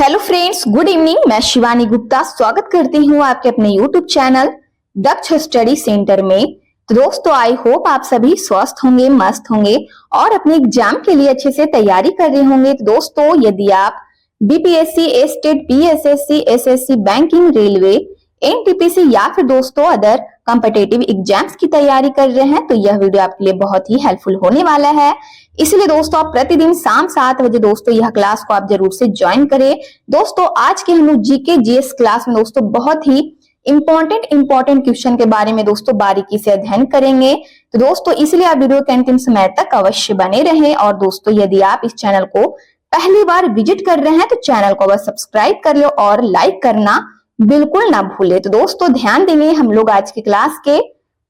Hello friends, good evening. मैं शिवानी गुप्ता स्वागत करती हूँ आपके अपने यूट्यूब चैनल दक्ष स्टडी सेंटर में। तो दोस्तों, आई होप आप सभी स्वस्थ होंगे, मस्त होंगे और अपने एग्जाम के लिए अच्छे से तैयारी कर रहे होंगे। तो दोस्तों, यदि आप BPSC, state, PSSC, SSC, banking, railway, NTPC या फिर दोस्तों अदर कॉम्पिटेटिव एग्जाम्स की तैयारी कर रहे हैं तो यह वीडियो आपके लिए बहुत ही हेल्पफुल होने वाला है। इसलिए दोस्तों, आप प्रतिदिन शाम 7 बजे दोस्तों यह क्लास को आप जरूर से ज्वाइन करें। दोस्तों, आज के हम लोग जीके जीएस क्लास में दोस्तों बहुत ही इंपॉर्टेंट क्वेश्चन के बारे में दोस्तों बारीकी से अध्ययन करेंगे। तो दोस्तों, इसलिए आप वीडियो के अंतिम समय तक अवश्य बने रहें। और दोस्तों, यदि आप इस चैनल को पहली बार विजिट कर रहे हैं तो चैनल को बस सब्सक्राइब कर लो और लाइक करना बिल्कुल ना भूले। तो दोस्तों, ध्यान देंगे हम लोग आज की क्लास के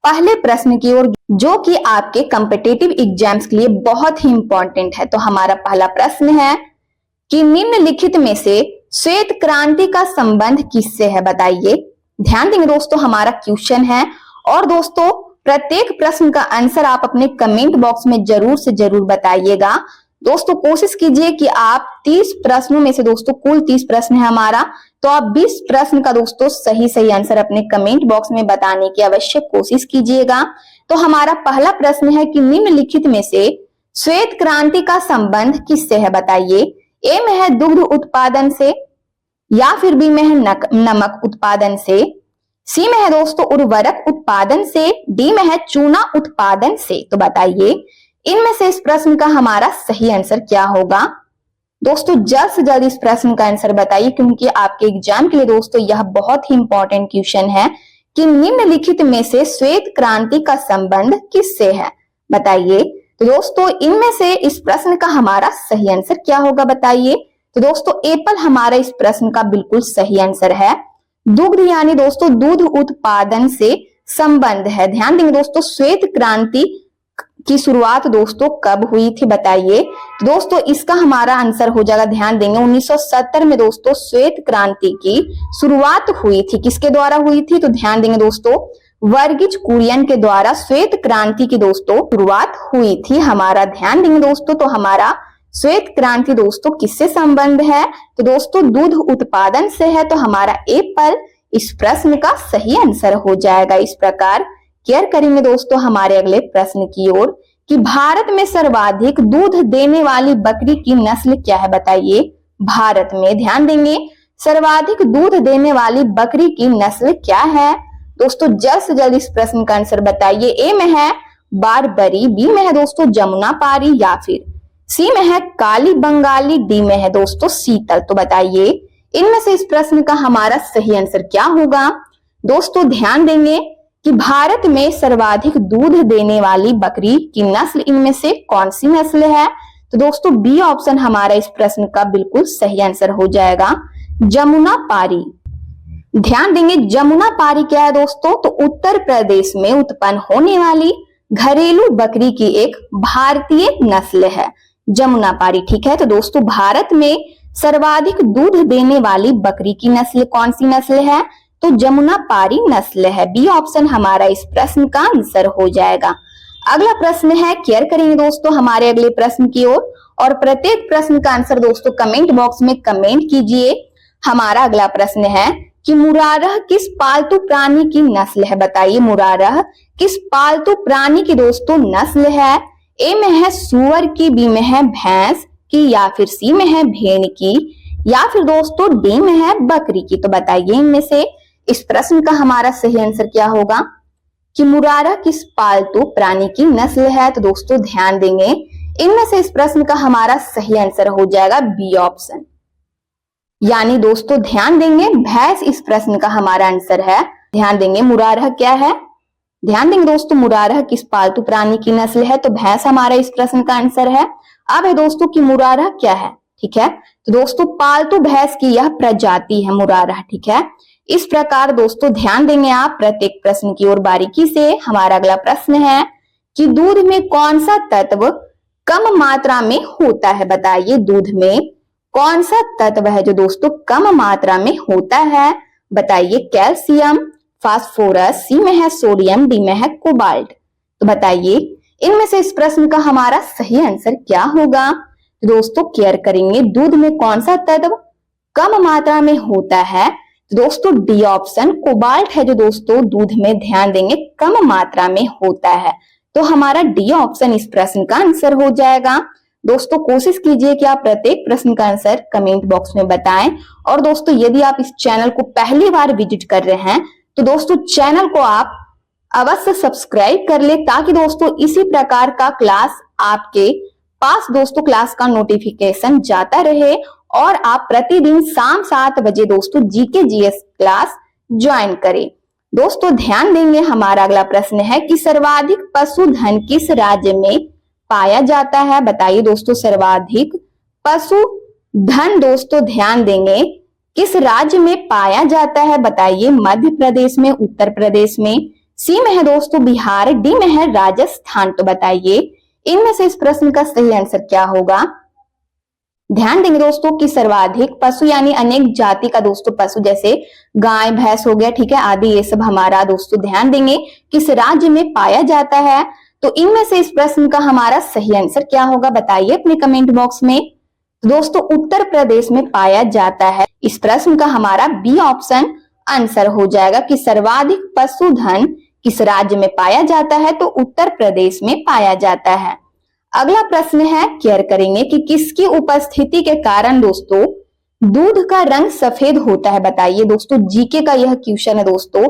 पहले प्रश्न की ओर, जो कि आपके कॉम्पिटिटिव एग्जाम्स के लिए बहुत ही इंपॉर्टेंट है। तो हमारा पहला प्रश्न है कि निम्नलिखित में से श्वेत क्रांति का संबंध किससे है, बताइए। ध्यान देंगे दोस्तों, हमारा क्वेश्चन है और दोस्तों प्रत्येक प्रश्न का आंसर आप अपने कमेंट बॉक्स में जरूर से जरूर बताइएगा। दोस्तों, कोशिश कीजिए कि आप 30 प्रश्नों में से दोस्तों कुल 30 प्रश्न है हमारा, तो आप 20 प्रश्न का दोस्तों सही आंसर अपने कमेंट बॉक्स में बताने की अवश्य कोशिश कीजिएगा। तो हमारा पहला प्रश्न है कि निम्नलिखित में से श्वेत क्रांति का संबंध किससे है, बताइए। ए में है दुग्ध उत्पादन से, या फिर बी में है नमक उत्पादन से, सी में है दोस्तों उर्वरक उत्पादन से, डी में है चूना उत्पादन से। तो बताइए इनमें से इस प्रश्न का हमारा सही आंसर क्या होगा। दोस्तों, जल्द से जल्द इस प्रश्न का आंसर बताइए, क्योंकि आपके एग्जाम के लिए दोस्तों यह बहुत ही इंपॉर्टेंट क्वेश्चन है कि निम्नलिखित में से श्वेत क्रांति का संबंध किससे है, बताइए। तो दोस्तों, इनमें से इस प्रश्न का हमारा सही आंसर क्या होगा, बताइए। तो दोस्तों, एप्पल हमारा इस प्रश्न का बिल्कुल सही आंसर है। दुग्ध यानी दोस्तों दूध उत्पादन से संबंध है। ध्यान देंगे दोस्तों, श्वेत क्रांति की शुरुआत दोस्तों कब हुई थी, बताइए। दोस्तों, इसका हमारा आंसर हो जाएगा, ध्यान देंगे 1970 में दोस्तों श्वेत क्रांति की शुरुआत हुई थी। किसके द्वारा हुई थी, तो ध्यान देंगे दोस्तों वर्गीज कुरियन के द्वारा श्वेत क्रांति की दोस्तों शुरुआत हुई थी हमारा। ध्यान देंगे दोस्तों, तो हमारा श्वेत क्रांति दोस्तों किससे संबंध है, तो दोस्तों दूध उत्पादन से है। तो हमारा एप्पल इस प्रश्न का सही आंसर हो जाएगा। इस प्रकार केयर करेंगे दोस्तों हमारे अगले प्रश्न की ओर कि भारत में सर्वाधिक दूध देने वाली बकरी की नस्ल क्या है, बताइए। भारत में ध्यान देंगे सर्वाधिक दूध देने वाली बकरी की नस्ल क्या है। दोस्तों, जल्द से जल्द इस प्रश्न का आंसर बताइए। ए में है बारबरी, बी में है दोस्तों जमुना पारी, या फिर सी में है काली बंगाली, डी में है दोस्तों शीतल। तो बताइए इनमें से इस प्रश्न का हमारा सही आंसर क्या होगा। दोस्तों, ध्यान देंगे कि भारत में सर्वाधिक दूध देने वाली बकरी की नस्ल इनमें से कौन सी नस्ल है, तो दोस्तों बी ऑप्शन हमारा इस प्रश्न का बिल्कुल सही आंसर हो जाएगा, जमुना पारी। ध्यान देंगे जमुना पारी क्या है दोस्तों, तो उत्तर प्रदेश में उत्पन्न होने वाली घरेलू बकरी की एक भारतीय नस्ल है, जमुना पारी। ठीक है, तो दोस्तों भारत में सर्वाधिक दूध देने वाली बकरी की नस्ल कौन सी नस्ल है, तो जमुना पारी नस्ल है। बी ऑप्शन हमारा इस प्रश्न का आंसर हो जाएगा। अगला प्रश्न है, केयर करेंगे दोस्तों हमारे अगले प्रश्न की ओर और प्रत्येक प्रश्न का आंसर दोस्तों कमेंट बॉक्स में कमेंट कीजिए। हमारा अगला प्रश्न है कि मुरारह किस पालतू प्राणी की नस्ल है, बताइए। मुरारह किस पालतू प्राणी की दोस्तों नस्ल है। ए में है सुअर की, बी में है भैंस की, या फिर सी में है भेड़ की, या फिर दोस्तों डी में है बकरी की। तो बताइए इनमें से इस प्रश्न का हमारा सही आंसर क्या होगा कि मुरारह किस पालतू प्राणी की नस्ल है। तो दोस्तों ध्यान देंगे इनमें से इस प्रश्न का हमारा सही आंसर हो जाएगा बी ऑप्शन, यानी दोस्तों ध्यान देंगे भैंस इस प्रश्न का हमारा आंसर है। ध्यान देंगे मुरारह क्या है, ध्यान देंगे दोस्तों मुरारह किस पालतू प्राणी की नस्ल है, तो भैंस हमारा इस प्रश्न का आंसर है। अब है दोस्तों कि मुरारह क्या है, ठीक है, तो दोस्तों पालतू भैंस की यह प्रजाति है मुरारह। ठीक है, इस प्रकार दोस्तों ध्यान देंगे आप प्रत्येक प्रश्न की ओर बारीकी से। हमारा अगला प्रश्न है कि दूध में कौन सा तत्व कम मात्रा में होता है, बताइए। दूध में कौन सा तत्व है जो दोस्तों कम मात्रा में होता है, बताइए। कैल्शियम, फास्फोरस, सी में है सोडियम, डी में है कोबाल्ट। तो बताइए इनमें से इस प्रश्न का हमारा सही आंसर क्या होगा। दोस्तों केयर करेंगे दूध में कौन सा तत्व कम मात्रा में होता है? तो दोस्तों डी ऑप्शन कोबाल्ट है जो दोस्तों दूध में, ध्यान देंगे, कम मात्रा में होता है। तो हमारा डी ऑप्शन इस प्रश्न का आंसर हो जाएगा। दोस्तों कोशिश कीजिए कि आप प्रत्येक प्रश्न का आंसर कमेंट बॉक्स में बताएं। और दोस्तों यदि आप इस चैनल को पहली बार विजिट कर रहे हैं तो दोस्तों चैनल को आप अवश्य सब्सक्राइब कर ले, ताकि दोस्तों इसी प्रकार का क्लास आपके पास दोस्तों क्लास का नोटिफिकेशन जाता रहे और आप प्रतिदिन शाम 7 बजे दोस्तों जीके जीएस क्लास ज्वाइन करें। दोस्तों ध्यान देंगे, हमारा अगला प्रश्न है कि सर्वाधिक पशुधन किस राज्य में पाया जाता है? बताइए दोस्तों, सर्वाधिक पशुधन दोस्तों ध्यान देंगे किस राज्य में पाया जाता है? बताइए, मध्य प्रदेश में, उत्तर प्रदेश में, सी में है दोस्तों बिहार, डी में है राजस्थान। तो बताइए इनमें से इस प्रश्न का सही आंसर क्या होगा? ध्यान देंगे दोस्तों कि सर्वाधिक पशु यानी अनेक जाति का दोस्तों पशु, जैसे गाय भैंस हो गया, ठीक है, आदि, ये सब हमारा दोस्तों ध्यान देंगे किस राज्य में पाया जाता है। तो इनमें से इस प्रश्न का हमारा सही आंसर क्या होगा? बताइए अपने कमेंट बॉक्स में। तो दोस्तों उत्तर प्रदेश में पाया जाता है। इस प्रश्न का हमारा बी ऑप्शन आंसर हो जाएगा कि सर्वाधिक पशुधन किस राज्य में पाया जाता है? तो उत्तर प्रदेश में पाया जाता है। अगला प्रश्न है, केयर करेंगे कि किसकी उपस्थिति के कारण दोस्तों दूध का रंग सफेद होता है? बताइए दोस्तों, जीके का यह क्वेश्चन है दोस्तों,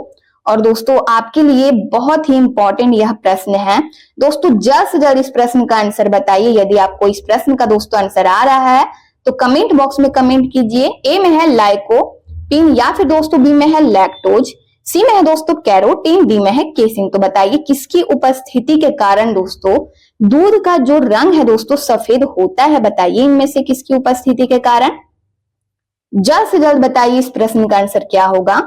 और दोस्तों आपके लिए बहुत ही इंपॉर्टेंट यह प्रश्न है। दोस्तों जल्द से जल्द इस प्रश्न का आंसर बताइए। यदि आपको इस प्रश्न का दोस्तों आंसर आ रहा है तो कमेंट बॉक्स में कमेंट कीजिए। ए में है लाइकोपीन, या फिर दोस्तों बी में है लैक्टोज, सी में है दोस्तों कैरोटीन, डी में है केसिन। तो बताइए किसकी उपस्थिति के कारण दोस्तों दूध का जो रंग है दोस्तों सफेद होता है? बताइए इनमें से किसकी उपस्थिति के कारण? जल्द से जल्द बताइए इस प्रश्न का आंसर क्या होगा?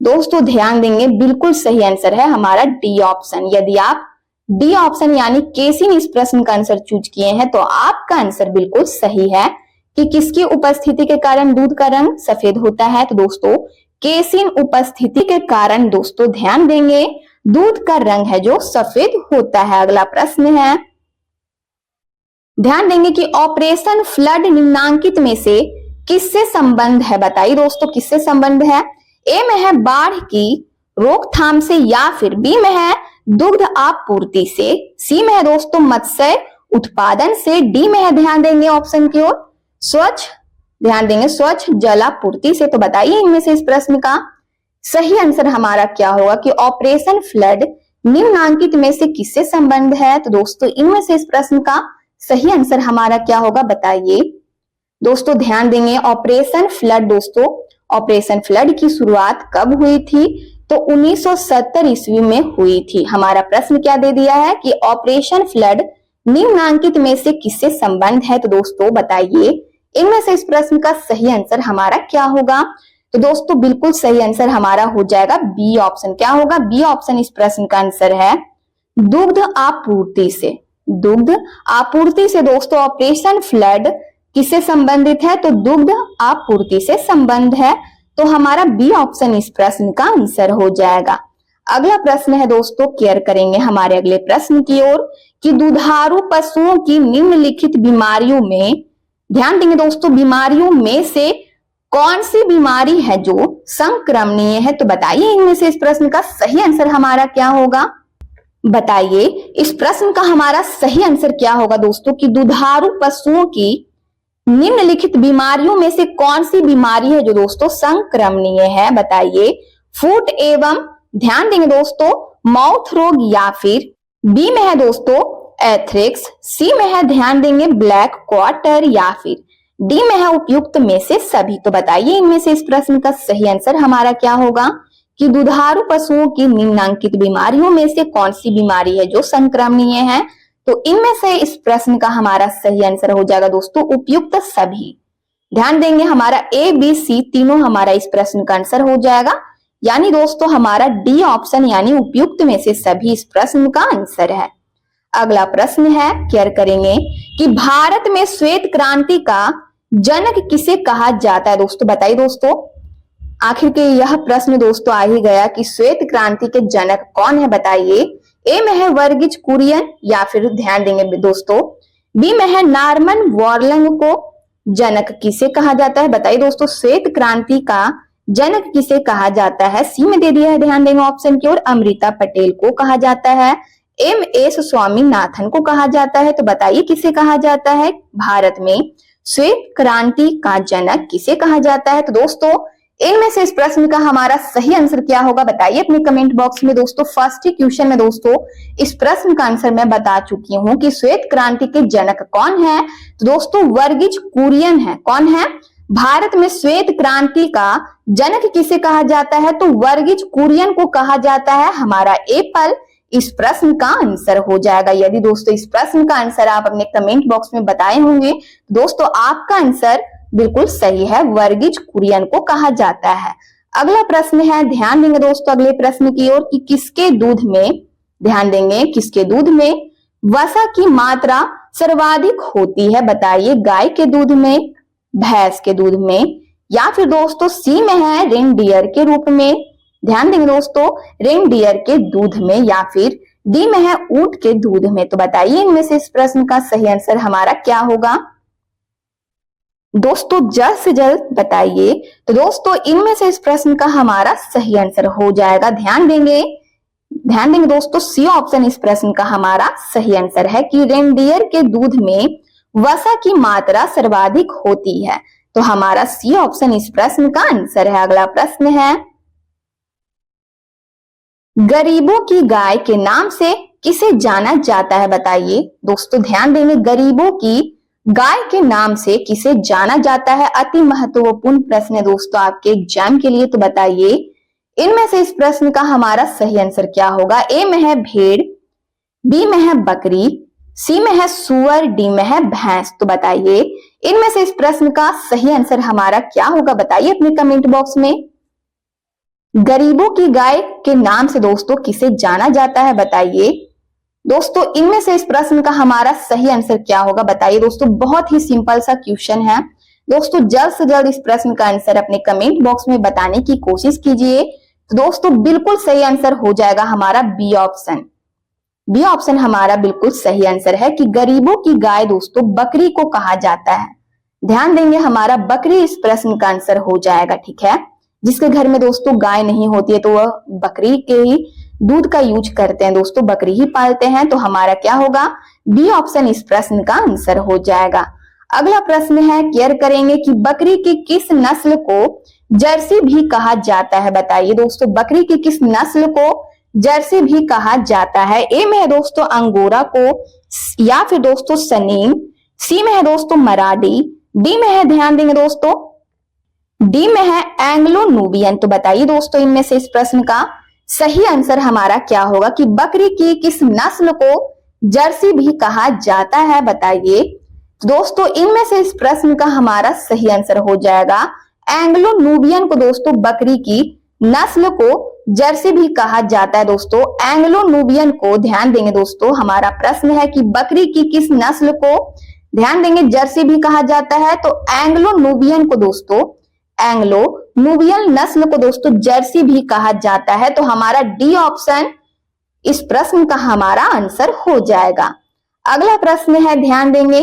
दोस्तों ध्यान देंगे, बिल्कुल सही आंसर है हमारा डी ऑप्शन। यदि आप डी ऑप्शन यानी केसिन इस प्रश्न का आंसर चूज किए हैं तो आपका आंसर बिल्कुल सही है कि किसकी उपस्थिति के कारण दूध का रंग सफेद होता है? तो दोस्तों केसिन उपस्थिति के कारण दोस्तों ध्यान देंगे दूध का रंग है जो सफेद होता है। अगला प्रश्न है, ध्यान देंगे कि ऑपरेशन फ्लड निम्नांकित में से किससे संबंध है? बताइए दोस्तों किससे संबंध है? ए में है बाढ़ की रोकथाम से, या फिर बी में है दुग्ध आपूर्ति से, सी में है दोस्तों मत्स्य उत्पादन से, डी में है ध्यान देंगे ऑप्शन की ओर स्वच्छ, ध्यान देंगे स्वच्छ जलापूर्ति से। तो बताइए इनमें से इस प्रश्न का सही आंसर हमारा क्या होगा कि ऑपरेशन फ्लड निम्नांकित में से किससे संबंध है? तो दोस्तों इनमें से इस प्रश्न का सही आंसर हमारा क्या होगा? बताइए दोस्तों, ध्यान देंगे ऑपरेशन फ्लड दोस्तों, ऑपरेशन फ्लड की शुरुआत कब हुई थी? तो 1970 ईस्वी में हुई थी। हमारा प्रश्न क्या दे दिया है कि ऑपरेशन फ्लड निम्नांकित में से किससे संबंध है? तो दोस्तों बताइए इनमें से इस प्रश्न का सही आंसर हमारा क्या होगा? तो दोस्तों बिल्कुल सही आंसर हमारा हो जाएगा बी ऑप्शन। क्या होगा? बी ऑप्शन इस प्रश्न का आंसर है दुग्ध आपूर्ति से। दुग्ध आपूर्ति से दोस्तों ऑपरेशन फ्लड किससे संबंधित है? तो दुग्ध आपूर्ति से संबंध है। तो हमारा बी ऑप्शन इस प्रश्न का आंसर हो जाएगा। अगला प्रश्न है दोस्तों, केयर करेंगे हमारे अगले प्रश्न की ओर कि दुधारू पशुओं की निम्नलिखित बीमारियों में, ध्यान देंगे दोस्तों, बीमारियों में से कौन सी बीमारी है जो संक्रमणीय है? तो बताइए इनमें से इस प्रश्न का सही आंसर हमारा क्या होगा? बताइए इस प्रश्न का हमारा सही आंसर क्या होगा दोस्तों कि दुधारू पशुओं की निम्नलिखित बीमारियों में से कौन सी बीमारी है जो दोस्तों संक्रमणीय है? बताइए फूट एवं, ध्यान देंगे दोस्तों, माउथ रोग, या फिर बी में है दोस्तों एथ्रिक्स, सी में है ध्यान देंगे ब्लैक क्वार्टर, या फिर डी में है उपयुक्त में से सभी। तो बताइए इनमें से इस प्रश्न का सही आंसर हमारा क्या होगा कि दुधारू पशुओं की निम्नांकित बीमारियों में से कौन सी बीमारी है जो संक्रमणीय है? तो इनमें से इस प्रश्न का हमारा सही आंसर हो जाएगा दोस्तों उपयुक्त सभी। ध्यान देंगे हमारा ए बी सी तीनों हमारा इस प्रश्न का आंसर हो जाएगा, यानी दोस्तों हमारा डी ऑप्शन यानी उपयुक्त में से सभी इस प्रश्न का आंसर है। अगला प्रश्न है, केयर करेंगे कि भारत में श्वेत क्रांति का जनक किसे कहा जाता है? दोस्तों बताइए दोस्तों, आखिर के यह प्रश्न दोस्तों आ ही गया कि श्वेत क्रांति के जनक कौन है? बताइए ए में है वर्गीज कुरियन, या फिर ध्यान देंगे दोस्तों बी में है नॉर्मन बोरलॉग को, जनक किसे कहा जाता है? बताइए दोस्तों, श्वेत क्रांति का जनक किसे कहा जाता है? सी में दे दिया है, ध्यान देंगे ऑप्शन की ओर। अमृता पटेल को कहा जाता है। MS स्वामीनाथन को कहा जाता है। तो बताइए किसे कहा जाता है? भारत में श्वेत क्रांति का जनक किसे कहा जाता है? तो दोस्तों इनमें से इस प्रश्न का हमारा सही आंसर क्या होगा? बताइए अपने कमेंट बॉक्स में दोस्तों। फर्स्ट ही क्वेश्चन में दोस्तों इस प्रश्न का आंसर मैं बता चुकी हूं कि श्वेत क्रांति के जनक कौन है। तो दोस्तों वर्गीज कुरियन है। कौन है? भारत में श्वेत क्रांति का जनक किसे कहा जाता है? तो वर्गीज कुरियन को कहा जाता है। हमारा एप्पल इस प्रश्न का आंसर हो जाएगा। यदि दोस्तों इस प्रश्न का आंसर आप अपने कमेंट बॉक्स में बताए होंगे, दोस्तों आपका आंसर बिल्कुल सही है, वर्गीज कुरियन को कहा जाता है। अगला प्रश्न है, ध्यान देंगे दोस्तों अगले प्रश्न की ओर कि किसके दूध में, ध्यान देंगे, किसके दूध में वसा की मात्रा सर्वाधिक होती है? बताइए, गाय के दूध में, भैंस के दूध में, या फिर दोस्तों सी में है रेनडियर के रूप में, ध्यान देंगे दोस्तों रेनडियर के दूध में, या फिर डी में है ऊंट के दूध में। तो बताइए इनमें से इस प्रश्न का सही आंसर हमारा क्या होगा? दोस्तों जल्द से जल्द बताइए। तो दोस्तों इनमें से इस प्रश्न का हमारा सही आंसर हो जाएगा, ध्यान देंगे दोस्तों, सी ऑप्शन इस प्रश्न का हमारा सही आंसर है कि रेनडियर के दूध में वसा की मात्रा सर्वाधिक होती है। तो हमारा सी ऑप्शन इस प्रश्न का आंसर है। अगला प्रश्न है, गरीबों की गाय के नाम से किसे जाना जाता है? बताइए दोस्तों, ध्यान देंगे, गरीबों की गाय के नाम से किसे जाना जाता है? अति महत्वपूर्ण प्रश्न है दोस्तों आपके एग्जाम के लिए। तो बताइए इनमें से इस प्रश्न का हमारा सही आंसर क्या होगा? ए में है भेड़, बी में है बकरी, सी में है सुअर, डी में है भैंस। तो बताइए इनमें से इस प्रश्न का सही आंसर हमारा क्या होगा? बताइए अपने कमेंट बॉक्स में। गरीबों की गाय के नाम से दोस्तों किसे जाना जाता है? बताइए दोस्तों इनमें से इस प्रश्न का हमारा सही आंसर क्या होगा? बताइए दोस्तों, बहुत ही सिंपल सा क्वेश्चन है दोस्तों। जल्द से जल्द इस प्रश्न का आंसर अपने कमेंट बॉक्स में बताने की कोशिश कीजिए। तो दोस्तों बिल्कुल सही आंसर हो जाएगा हमारा बी ऑप्शन। बी ऑप्शन हमारा बिल्कुल सही आंसर है कि गरीबों की गाय दोस्तों बकरी को कहा जाता है। ध्यान देंगे, हमारा बकरी इस प्रश्न का आंसर हो जाएगा, ठीक है। जिसके घर में दोस्तों गाय नहीं होती है तो वह बकरी के ही दूध का यूज करते हैं दोस्तों, बकरी ही पालते हैं। तो हमारा क्या होगा? बी ऑप्शन इस प्रश्न का आंसर हो जाएगा। अगला प्रश्न है, केयर करेंगे कि बकरी की किस नस्ल को जर्सी भी कहा जाता है? बताइए दोस्तों, बकरी की किस नस्ल को जर्सी भी कहा जाता है? ए में है दोस्तों अंगोरा को, या फिर दोस्तों सनीन, सी में है दोस्तों मराठी, डी में है, ध्यान देंगे दोस्तों, डी में है एंग्लो नूबियन। तो बताइए दोस्तों इनमें से इस प्रश्न का सही आंसर हमारा क्या होगा कि बकरी की किस नस्ल को जर्सी भी कहा जाता है? बताइए दोस्तों इनमें से इस प्रश्न का हमारा सही आंसर हो जाएगा एंग्लो नूबियन को दोस्तों बकरी की नस्ल को जर्सी भी कहा जाता है। दोस्तों एंग्लो नूबियन को, ध्यान देंगे दोस्तों, हमारा प्रश्न है कि बकरी की किस नस्ल को, ध्यान देंगे, जर्सी भी कहा जाता है। तो एंग्लो नूबियन को दोस्तों, एंग्लो नूबियन नस्ल को दोस्तों जर्सी भी कहा जाता है। तो हमारा डी ऑप्शन इस प्रश्न का हमारा आंसर हो जाएगा। अगला प्रश्न है, ध्यान देंगे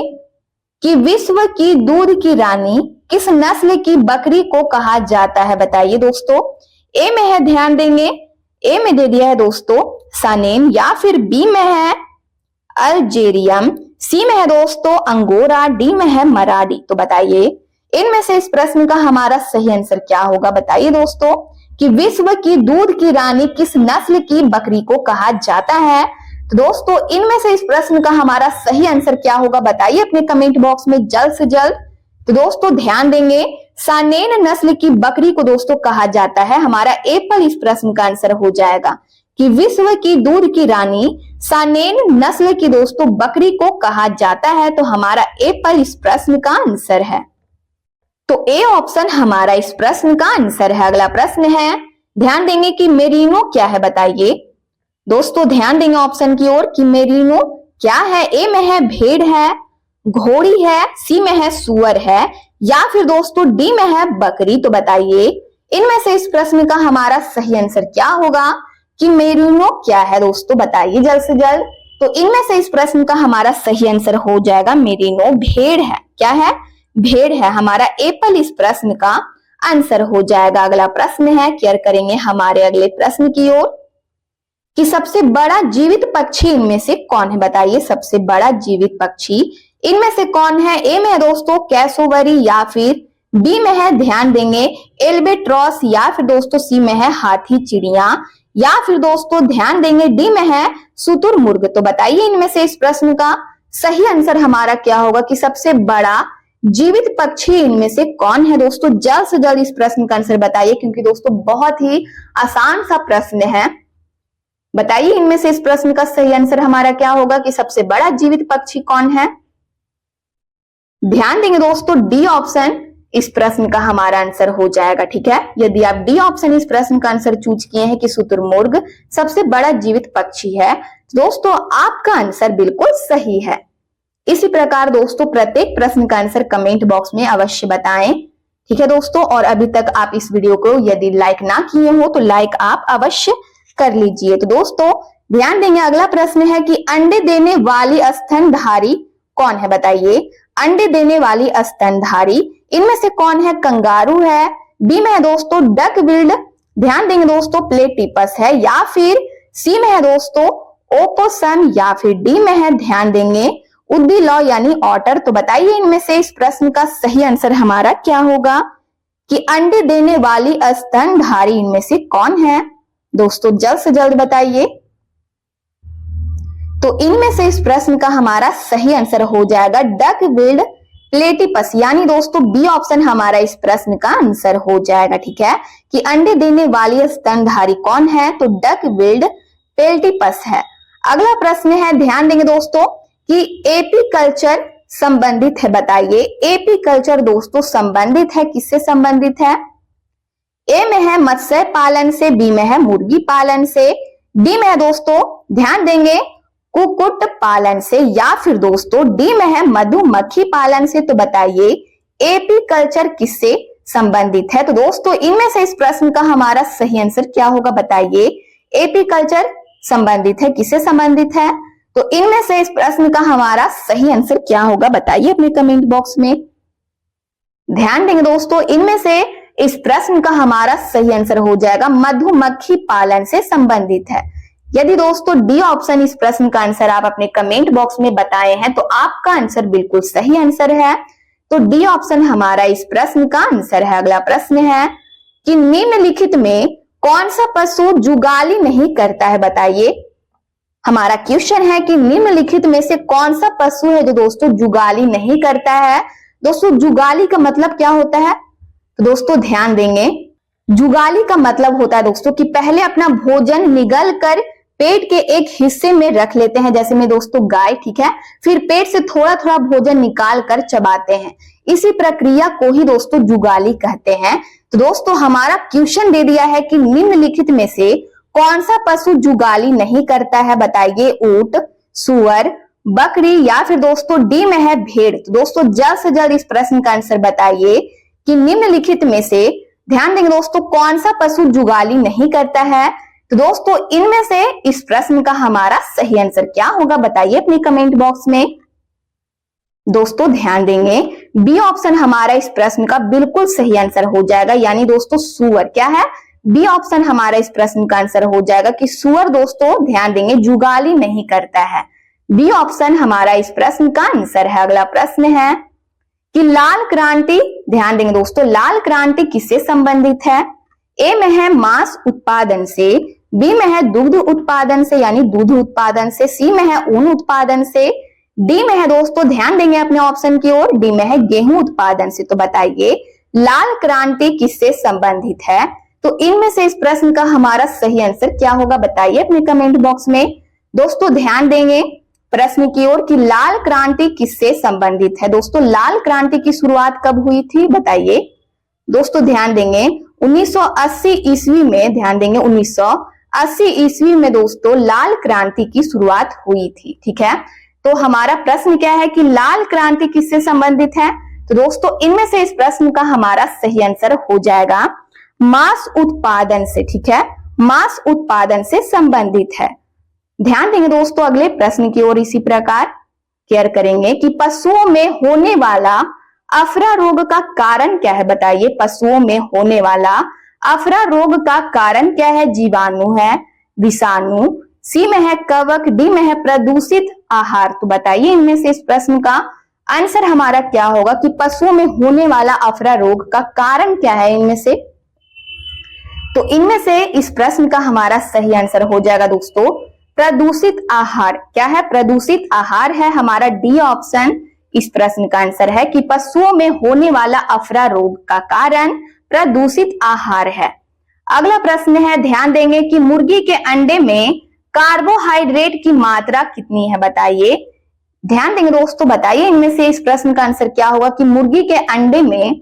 कि विश्व की दूध की रानी किस नस्ल की बकरी को कहा जाता है? बताइए दोस्तों, ए में है, ध्यान देंगे, ए में दे दिया है दोस्तों सानेन, या फिर बी में है अल्जेरियम, सी में है दोस्तों अंगोरा, डी में है मराठी। तो बताइए इनमें से इस प्रश्न का हमारा सही आंसर क्या होगा? बताइए दोस्तों कि विश्व की दूध की रानी किस नस्ल की बकरी को कहा जाता है? तो दोस्तों इनमें से इस प्रश्न का हमारा सही आंसर क्या होगा? बताइए अपने कमेंट बॉक्स में जल्द से जल्द। तो दोस्तों ध्यान देंगे, सानेन नस्ल की बकरी को दोस्तों कहा जाता है। हमारा एप्पल इस प्रश्न का आंसर हो जाएगा कि विश्व की दूध की रानी सानेन नस्ल की दोस्तों बकरी को कहा जाता है। तो हमारा एप्पल इस प्रश्न का आंसर है। तो ए ऑप्शन हमारा इस प्रश्न का आंसर है। अगला प्रश्न है, ध्यान देंगे कि मेरिनो क्या है? बताइए दोस्तों, ध्यान देंगे ऑप्शन की ओर कि मेरिनो क्या है? ए में है भेड़ है, घोड़ी है, सी में है सुअर है, या फिर दोस्तों डी में है बकरी। तो बताइए इनमें से इस प्रश्न का हमारा सही आंसर क्या होगा कि मेरिनो क्या है? दोस्तों बताइए जल्द से जल्द। तो इनमें से इस प्रश्न का हमारा सही आंसर हो जाएगा मेरिनो भेड़ है। क्या है? भेड़ है। हमारा एप्पल इस प्रश्न का आंसर हो जाएगा। अगला प्रश्न है, केयर करेंगे हमारे अगले प्रश्न की ओर कि सबसे बड़ा जीवित पक्षी इनमें से कौन है? बताइए सबसे बड़ा जीवित पक्षी इनमें से कौन है? ए में है दोस्तों कैसोवरी, या फिर बी में है, ध्यान देंगे, एल्बेट्रॉस, या फिर दोस्तों सी में है हाथी चिड़िया, या फिर दोस्तों ध्यान देंगे डी में है शुतुरमुर्ग। तो बताइए इनमें से इस प्रश्न का सही आंसर हमारा क्या होगा कि सबसे बड़ा जीवित पक्षी इनमें से कौन है? दोस्तों जल्द से जल्द इस प्रश्न का आंसर बताइए, क्योंकि दोस्तों बहुत ही आसान सा प्रश्न है। बताइए इनमें से इस प्रश्न का सही आंसर हमारा क्या होगा कि सबसे बड़ा जीवित पक्षी कौन है? ध्यान देंगे दोस्तों, डी ऑप्शन इस प्रश्न का हमारा आंसर हो जाएगा। ठीक है, यदि आप डी ऑप्शन इस प्रश्न का आंसर चूज किए हैं कि शुतुरमुर्ग सबसे बड़ा जीवित पक्षी है, तो दोस्तों आपका आंसर बिल्कुल सही है। इसी प्रकार दोस्तों प्रत्येक प्रश्न का आंसर कमेंट बॉक्स में अवश्य बताएं। ठीक है दोस्तों, और अभी तक आप इस वीडियो को यदि लाइक ना किए हो तो लाइक आप अवश्य कर लीजिए। तो दोस्तों ध्यान देंगे, अगला प्रश्न है कि अंडे देने वाली स्तनधारी कौन है? बताइए अंडे देने वाली स्तनधारी इनमें से कौन है? कंगारू है, बी में है दोस्तों डक बिल्ड, ध्यान देंगे दोस्तों प्लेटिपस है, या फिर सी में है दोस्तों ओपोसम, या फिर डी में है, ध्यान देंगे, उद्दीलौ यानी ऑटर। तो बताइए इनमें से इस प्रश्न का सही आंसर हमारा क्या होगा कि अंडे देने वाली स्तनधारी इनमें से कौन है? दोस्तों जल्द से जल्द बताइए। तो इनमें से इस प्रश्न का हमारा सही आंसर हो जाएगा डक बिल्ड प्लेटिपस, यानी दोस्तों बी ऑप्शन हमारा इस प्रश्न का आंसर हो जाएगा। ठीक है, कि अंडे देने वाली स्तनधारी कौन है? तो डक बिल्ड प्लेटिपस है। अगला प्रश्न है, ध्यान देंगे दोस्तों कि एपीकल्चर संबंधित है। बताइए एपीकल्चर दोस्तों संबंधित है, किससे संबंधित है? ए में है मत्स्य पालन से, बी में है मुर्गी पालन से, डी में है दोस्तों ध्यान देंगे कुक्कुट पालन से, या फिर दोस्तों डी में है मधुमक्खी पालन से। तो बताइए एपीकल्चर किससे संबंधित है? तो दोस्तों इनमें से इस प्रश्न का हमारा सही आंसर क्या होगा? बताइए एपीकल्चर संबंधित है, किससे संबंधित है? तो इनमें से इस प्रश्न का हमारा सही आंसर क्या होगा? बताइए अपने कमेंट बॉक्स में। ध्यान देंगे दोस्तों, इनमें से इस प्रश्न का हमारा सही आंसर हो जाएगा मधुमक्खी पालन से संबंधित है। यदि दोस्तों डी ऑप्शन इस प्रश्न का आंसर आप अपने कमेंट बॉक्स में बताए हैं तो आपका आंसर बिल्कुल सही आंसर है। तो डी ऑप्शन हमारा इस प्रश्न का आंसर है। अगला प्रश्न है कि निम्नलिखित में कौन सा पशु जुगाली नहीं करता है? बताइए हमारा क्वेश्चन है कि निम्नलिखित में से कौन सा पशु है जो दोस्तों जुगाली नहीं करता है? दोस्तों जुगाली का मतलब क्या होता है? तो दोस्तों ध्यान देंगे, जुगाली का मतलब होता है दोस्तों कि पहले अपना भोजन निगल कर पेट के एक हिस्से में रख लेते हैं, जैसे में दोस्तों गाय, ठीक है, फिर पेट से थोड़ा थोड़ा भोजन निकाल कर चबाते हैं। इसी प्रक्रिया को ही दोस्तों जुगाली कहते हैं। तो दोस्तों हमारा क्वेश्चन दे दिया है कि निम्नलिखित में से कौन सा पशु जुगाली नहीं करता है? बताइए ऊंट, सुअर, बकरी, या फिर दोस्तों डी में है भेड़। तो दोस्तों जल्द से जल्द इस प्रश्न का आंसर बताइए कि निम्नलिखित में से ध्यान देंगे दोस्तों कौन सा पशु जुगाली नहीं करता है? तो दोस्तों इनमें से इस प्रश्न का हमारा सही आंसर क्या होगा? बताइए अपने कमेंट बॉक्स में। दोस्तों ध्यान देंगे, बी ऑप्शन हमारा इस प्रश्न का बिल्कुल सही आंसर हो जाएगा, यानी दोस्तों सुअर। क्या है? बी ऑप्शन हमारा इस प्रश्न का आंसर हो जाएगा कि सुअर दोस्तों ध्यान देंगे जुगाली नहीं करता है। बी ऑप्शन हमारा इस प्रश्न का आंसर है। अगला प्रश्न है कि लाल क्रांति, ध्यान देंगे दोस्तों लाल क्रांति किससे संबंधित है? ए में है मांस उत्पादन से, बी में है दुग्ध उत्पादन से यानी दूध उत्पादन से, सी में है ऊन उत्पादन से, डी में है दोस्तों ध्यान देंगे अपने ऑप्शन की ओर, डी में है गेहूं उत्पादन से। तो बताइए लाल क्रांति किससे संबंधित है? तो इनमें से इस प्रश्न का हमारा सही आंसर क्या होगा? बताइए अपने कमेंट बॉक्स में। दोस्तों ध्यान देंगे प्रश्न की ओर कि लाल क्रांति किससे संबंधित है। दोस्तों लाल क्रांति की शुरुआत कब हुई थी? बताइए दोस्तों ध्यान देंगे 1980 ईस्वी में, ध्यान देंगे 1980 ईस्वी में दोस्तों लाल क्रांति की शुरुआत हुई थी। ठीक है, तो हमारा प्रश्न क्या है कि लाल क्रांति किससे संबंधित है? तो दोस्तों इनमें से इस प्रश्न का हमारा सही आंसर हो जाएगा मांस उत्पादन से। ठीक है, मांस उत्पादन से संबंधित है। ध्यान देंगे दोस्तों अगले प्रश्न की ओर इसी प्रकार केयर करेंगे कि पशुओं में होने वाला अफरा रोग का कारण क्या है बताइए। पशुओं में होने वाला अफरा रोग का कारण क्या है। जीवाणु है, विषाणु, सी में है कवक, डी में है प्रदूषित आहार। तो बताइए इनमें से इस प्रश्न का आंसर हमारा क्या होगा कि पशुओं में होने वाला अफरा रोग का कारण क्या है इनमें से। तो इनमें से इस प्रश्न का हमारा सही आंसर हो जाएगा दोस्तों प्रदूषित आहार। क्या है, प्रदूषित आहार है हमारा डी ऑप्शन इस प्रश्न का आंसर है कि पशुओं में होने वाला अफरा रोग का कारण प्रदूषित आहार है। अगला प्रश्न है, ध्यान देंगे कि मुर्गी के अंडे में कार्बोहाइड्रेट की मात्रा कितनी है बताइए। ध्यान देंगे दोस्तों, बताइए इनमें से इस प्रश्न का आंसर क्या होगा कि मुर्गी के अंडे में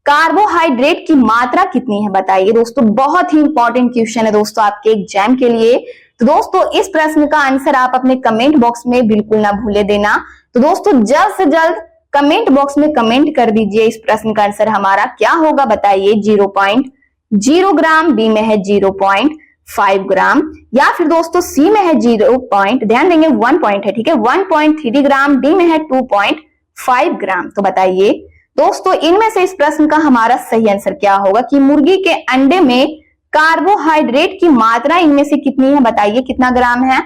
कार्बोहाइड्रेट की मात्रा कितनी है बताइए। दोस्तों बहुत ही इंपॉर्टेंट क्वेश्चन है दोस्तों आपके एग्जाम के लिए। तो दोस्तों इस प्रश्न का आंसर आप अपने कमेंट बॉक्स में बिल्कुल ना भूले देना। तो दोस्तों जल्द से जल्द कमेंट बॉक्स में कमेंट कर दीजिए इस प्रश्न का आंसर हमारा क्या होगा बताइए। 0.0 ग्राम, बी में है 0.5 ग्राम, या फिर दोस्तों सी में है 0. ध्यान देंगे 1 पॉइंट है, ठीक है, 1.3 ग्राम, डी में है 2.5 ग्राम। तो बताइए दोस्तों इनमें से इस प्रश्न का हमारा सही आंसर क्या होगा कि मुर्गी के अंडे में कार्बोहाइड्रेट की मात्रा इनमें से कितनी है बताइए, कितना ग्राम है।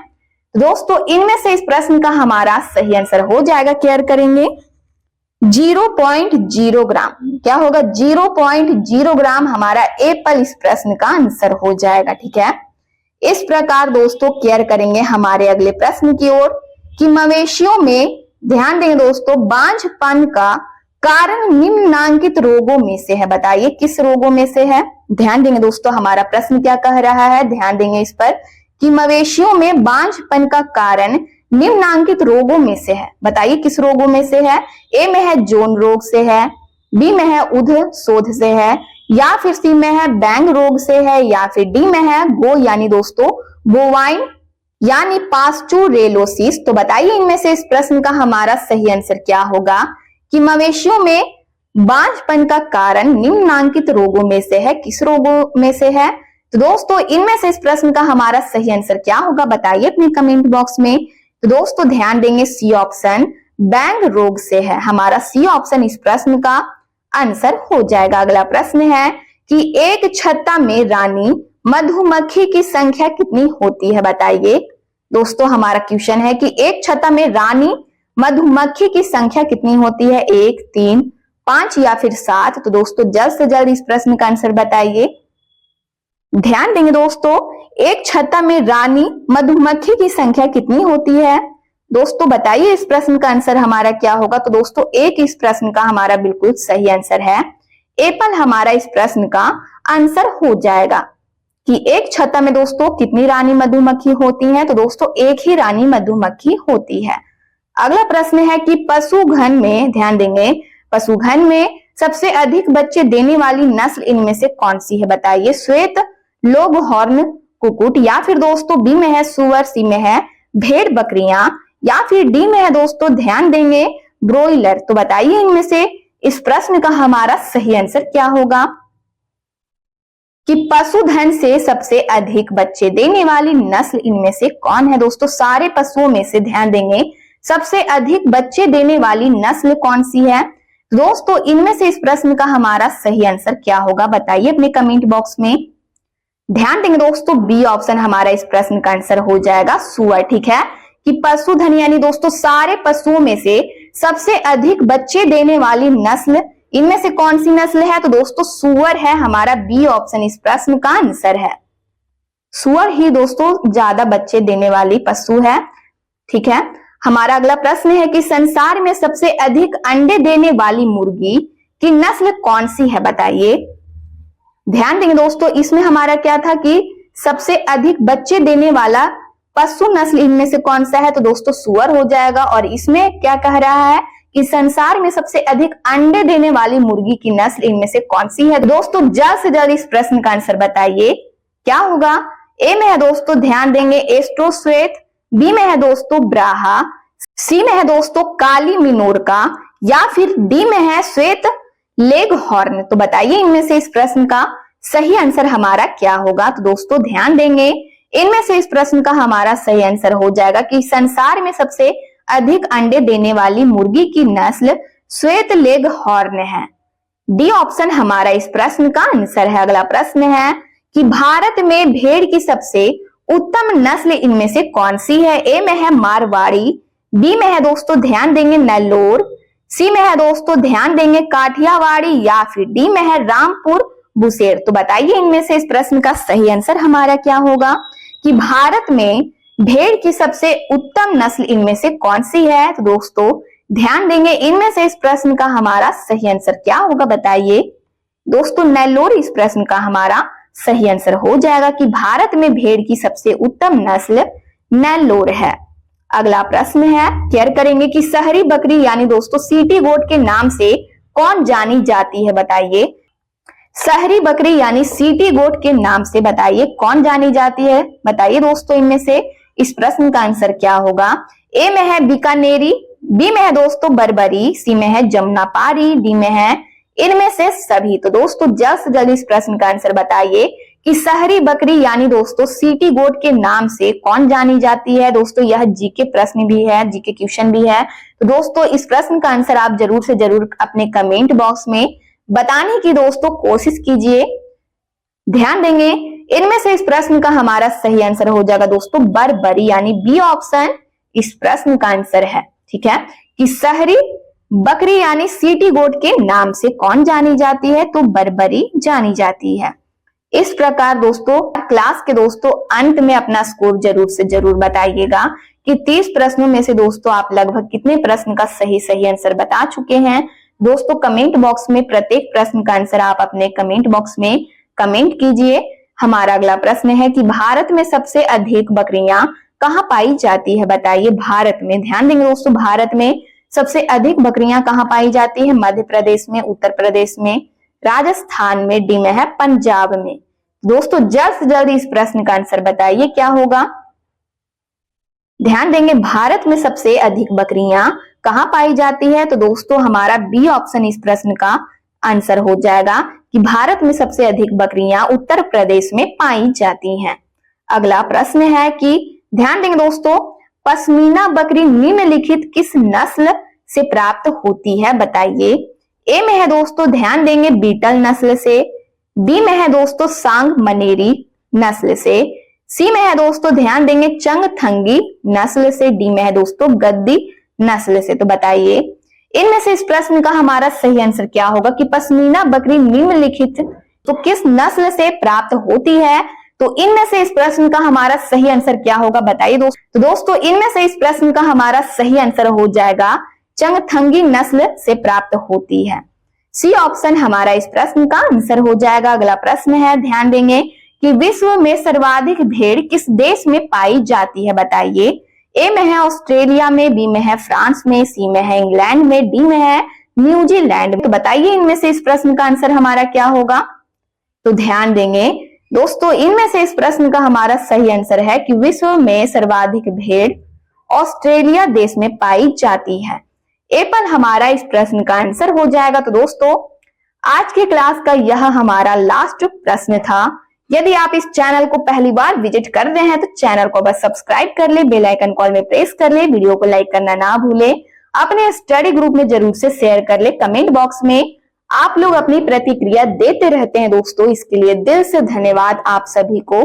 दोस्तों इनमें से इस प्रश्न का हमारा सही आंसर हो जाएगा, केयर करेंगे 0.0 ग्राम। क्या होगा, 0.0 ग्राम हमारा एप्पल इस प्रश्न का आंसर हो जाएगा, ठीक है। इस प्रकार दोस्तों केयर करेंगे हमारे अगले प्रश्न की ओर कि मवेशियों में ध्यान देंगे दोस्तों बांझपन का कारण निम्नलिखित रोगों में से है बताइए, किस रोगों में से है। ध्यान देंगे दोस्तों हमारा प्रश्न क्या कह रहा है, ध्यान देंगे इस पर कि मवेशियों में बांझपन का कारण निम्नलिखित रोगों में से है बताइए, किस रोगों में से है। ए में है जोन रोग से है, बी में है उध शोध से है, या फिर सी में है बैंग रोग से है, या फिर डी में है गो यानी दोस्तों बोवाइन यानी पास्चुरेलोसिस। तो बताइए इनमें से इस प्रश्न का हमारा सही आंसर क्या होगा कि मवेशियों में बांझपन का कारण निम्नलिखित रोगों में से है, किस रोगों में से है। तो दोस्तों इनमें से इस प्रश्न का हमारा सही आंसर क्या होगा बताइए अपने कमेंट बॉक्स में। तो दोस्तों ध्यान देंगे सी ऑप्शन बैंग रोग से है, हमारा सी ऑप्शन इस प्रश्न का आंसर हो जाएगा। अगला प्रश्न है कि एक छत्ता में रानी मधुमक्खी की संख्या कितनी होती है बताइए। दोस्तों हमारा क्वेश्चन है कि एक छत्ता में रानी मधुमक्खी की संख्या कितनी होती है, 1, 3, 5 या फिर 7। तो दोस्तों जल्द से जल्द इस प्रश्न का आंसर बताइए। ध्यान देंगे दोस्तों एक छत्ता में रानी मधुमक्खी की संख्या कितनी होती है। दोस्तों बताइए इस प्रश्न का आंसर हमारा क्या होगा। तो दोस्तों एक इस प्रश्न का हमारा बिल्कुल सही आंसर है, एप्पल हमारा इस प्रश्न का आंसर हो जाएगा कि एक छत्ता में दोस्तों कितनी रानी मधुमक्खी होती है। तो दोस्तों एक ही रानी मधुमक्खी होती है। अगला प्रश्न है कि पशुधन में ध्यान देंगे पशुधन में सबसे अधिक बच्चे देने वाली नस्ल इनमें से कौन सी है बताइए। श्वेत लोगहॉर्न कुकुट, या फिर दोस्तों बी में है सुअर, सी में है भेड़ बकरियां, या फिर डी में है दोस्तों ध्यान देंगे ब्रोइलर। तो बताइए इनमें से इस प्रश्न का हमारा सही आंसर क्या होगा कि पशुधन से सबसे अधिक बच्चे देने वाली नस्ल इनमें से कौन है। दोस्तों सारे पशुओं में से ध्यान देंगे सबसे अधिक बच्चे देने वाली नस्ल कौन सी है। दोस्तों इनमें से इस प्रश्न का हमारा सही आंसर क्या होगा बताइए अपने कमेंट बॉक्स में। ध्यान देंगे दोस्तों बी ऑप्शन हमारा इस प्रश्न का आंसर हो जाएगा सुअर, ठीक है, कि पशुधन यानी दोस्तों सारे पशुओं में से सबसे अधिक बच्चे देने वाली नस्ल इनमें से कौन सी नस्ल है। तो दोस्तों सुअर है, हमारा बी ऑप्शन इस प्रश्न का आंसर है। सुअर ही दोस्तों ज्यादा बच्चे देने वाली पशु है, ठीक है। हमारा अगला प्रश्न है कि संसार में सबसे अधिक अंडे देने वाली मुर्गी की नस्ल कौन सी है बताइए। ध्यान देंगे दोस्तों इसमें हमारा क्या था कि सबसे अधिक बच्चे देने वाला पशु नस्ल इनमें से कौन सा है। तो दोस्तों सुअर हो जाएगा। और इसमें क्या कह रहा है कि संसार में सबसे अधिक अंडे देने वाली मुर्गी की नस्ल इनमें से कौन सी है। दोस्तों जल्द से जल्द इस प्रश्न का आंसर बताइए क्या होगा। ए में है दोस्तों ध्यान देंगे एस्ट्रोश्वेत, बी में है दोस्तों ब्राहा, सी में है दोस्तों काली मिनोरका, या फिर डी में है श्वेत लेगहॉर्न। तो बताइए इनमें से इस प्रश्न का सही आंसर हमारा क्या होगा। तो दोस्तों ध्यान देंगे इनमें से इस प्रश्न का हमारा सही आंसर हो जाएगा कि संसार में सबसे अधिक अंडे देने वाली मुर्गी की नस्ल श्वेत लेग हॉर्न है। डी ऑप्शन हमारा इस प्रश्न का आंसर है। अगला प्रश्न है कि भारत में भेड़ की सबसे उत्तम नस्ल इनमें से कौन सी है। ए में है मारवाड़ी, बी में है दोस्तों ध्यान देंगे नेल्लोर, सी में है दोस्तों ध्यान देंगे काठियावाड़ी, या फिर डी में है रामपुर बुशेर। तो बताइए इनमें से इस प्रश्न का सही आंसर हमारा क्या होगा कि भारत में भेड़ की सबसे उत्तम नस्ल इनमें से कौन सी है। तो दोस्तों ध्यान देंगे इनमें से इस प्रश्न का हमारा सही आंसर क्या होगा, बताइए दोस्तों नेल्लोर इस प्रश्न का हमारा सही आंसर हो जाएगा कि भारत में भेड़ की सबसे उत्तम नस्ल नेल्लोर है। अगला प्रश्न है केयर करेंगे कि शहरी बकरी यानी दोस्तों सिटी गोट के नाम से कौन जानी जाती है, बताइए शहरी बकरी यानी सिटी गोट के नाम से बताइए कौन जानी जाती है। बताइए दोस्तों इनमें से इस प्रश्न का आंसर क्या होगा। ए में है बीकानेरी, बी में है दोस्तों बर्बरी, सी में है जमुनापारी, डी में है इनमें से सभी। तो दोस्तों जल्द से जल्द इस प्रश्न का आंसर बताइए कि शहरी बकरी यानी दोस्तों सिटी गोट के नाम से कौन जानी जाती है। दोस्तों यह जीके प्रश्न भी है, जीके क्वेश्चन भी है। तो दोस्तों इस प्रश्न का आंसर आप जरूर से जरूर अपने कमेंट बॉक्स में बताने की दोस्तों कोशिश कीजिए। ध्यान देंगे इनमें से इस प्रश्न का हमारा सही आंसर हो जाएगा दोस्तों बर्बरी, यानी बी ऑप्शन इस प्रश्न का आंसर है। ठीक है कि शहरी बकरी यानी सिटी गोट के नाम से कौन जानी जाती है, तो बर्बरी जानी जाती है। इस प्रकार दोस्तों क्लास के दोस्तों अंत में अपना स्कोर जरूर से जरूर बताइएगा कि 30 प्रश्नों में से दोस्तों आप लगभग कितने प्रश्न का सही आंसर बता चुके हैं। दोस्तों कमेंट बॉक्स में प्रत्येक प्रश्न का आंसर आप अपने कमेंट बॉक्स में कमेंट कीजिए। हमारा अगला प्रश्न है कि भारत में सबसे अधिक बकरियां कहाँ पाई जाती है, बताइए भारत में। ध्यान देंगे दोस्तों भारत में सबसे अधिक बकरियां कहाँ पाई जाती है। मध्य प्रदेश में, उत्तर प्रदेश में, राजस्थान में, डी में है पंजाब में। दोस्तों जल्द से जल्द इस प्रश्न का आंसर बताइए क्या होगा। ध्यान देंगे भारत में सबसे अधिक बकरियां कहाँ पाई जाती है। तो दोस्तों हमारा बी ऑप्शन इस प्रश्न का आंसर हो जाएगा कि भारत में सबसे अधिक बकरियां उत्तर प्रदेश में पाई जाती हैं। अगला प्रश्न है कि ध्यान देंगे दोस्तों पश्मीना बकरी निम्नलिखित किस नस्ल से प्राप्त होती है, बताइए। ए में है दोस्तों ध्यान देंगे बीटल नस्ल से, बी में है दोस्तों सांग मनेरी नस्ल से, सी में है दोस्तों ध्यान देंगे चंगथंगी नस्ल से, डी में है दोस्तों गद्दी नस्ल से। तो बताइए इनमें से इस प्रश्न का हमारा सही आंसर क्या होगा कि पश्मीना बकरी निम्नलिखित तो किस नस्ल से प्राप्त होती है। तो इनमें से इस प्रश्न का हमारा सही आंसर क्या होगा, बताइए दोस्तों। तो दोस्तों इनमें से इस प्रश्न का हमारा सही आंसर हो जाएगा चंगथंगी नस्ल से प्राप्त होती है। सी ऑप्शन हमारा इस प्रश्न का आंसर हो जाएगा। अगला प्रश्न है ध्यान देंगे कि विश्व में सर्वाधिक भेड़ किस देश में पाई जाती है, बताइए। ए में है ऑस्ट्रेलिया में, बी में है फ्रांस में, सी में है इंग्लैंड में, डी में है न्यूजीलैंड में। तो बताइए इनमें से इस प्रश्न का आंसर हमारा क्या होगा। तो ध्यान देंगे दोस्तों इनमें से इस प्रश्न का हमारा सही आंसर है कि विश्व में सर्वाधिक भेड़ ऑस्ट्रेलिया देश में पाई जाती है। एप्पल हमारा इस प्रश्न का आंसर हो जाएगा। तो दोस्तों आज की क्लास का यह हमारा लास्ट प्रश्न था। यदि आप इस चैनल को पहली बार विजिट कर रहे हैं तो चैनल को बस सब्सक्राइब कर ले, बेल आइकन कॉल में प्रेस कर ले, वीडियो को लाइक करना ना भूले, अपने स्टडी ग्रुप में जरूर से शेयर कर ले। कमेंट बॉक्स में आप लोग अपनी प्रतिक्रिया देते रहते हैं दोस्तों, इसके लिए दिल से धन्यवाद आप सभी को।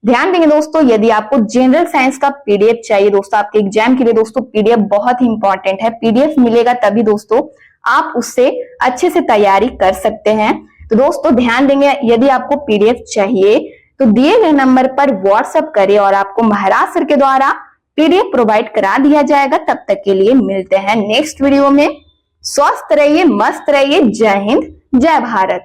ध्यान देंगे दोस्तों यदि आपको जनरल साइंस का पीडीएफ चाहिए दोस्तों, आपके एग्जाम के लिए दोस्तों पीडीएफ बहुत ही इंपॉर्टेंट है। पीडीएफ मिलेगा तभी दोस्तों आप उससे अच्छे से तैयारी कर सकते हैं। तो दोस्तों ध्यान देंगे यदि आपको पीडीएफ चाहिए तो दिए गए नंबर पर व्हाट्सएप करें और आपको महाराज सर के द्वारा पीडीएफ प्रोवाइड करा दिया जाएगा। तब तक के लिए मिलते हैं नेक्स्ट वीडियो में। स्वस्थ रहिए, मस्त रहिए। जय हिंद, जय भारत।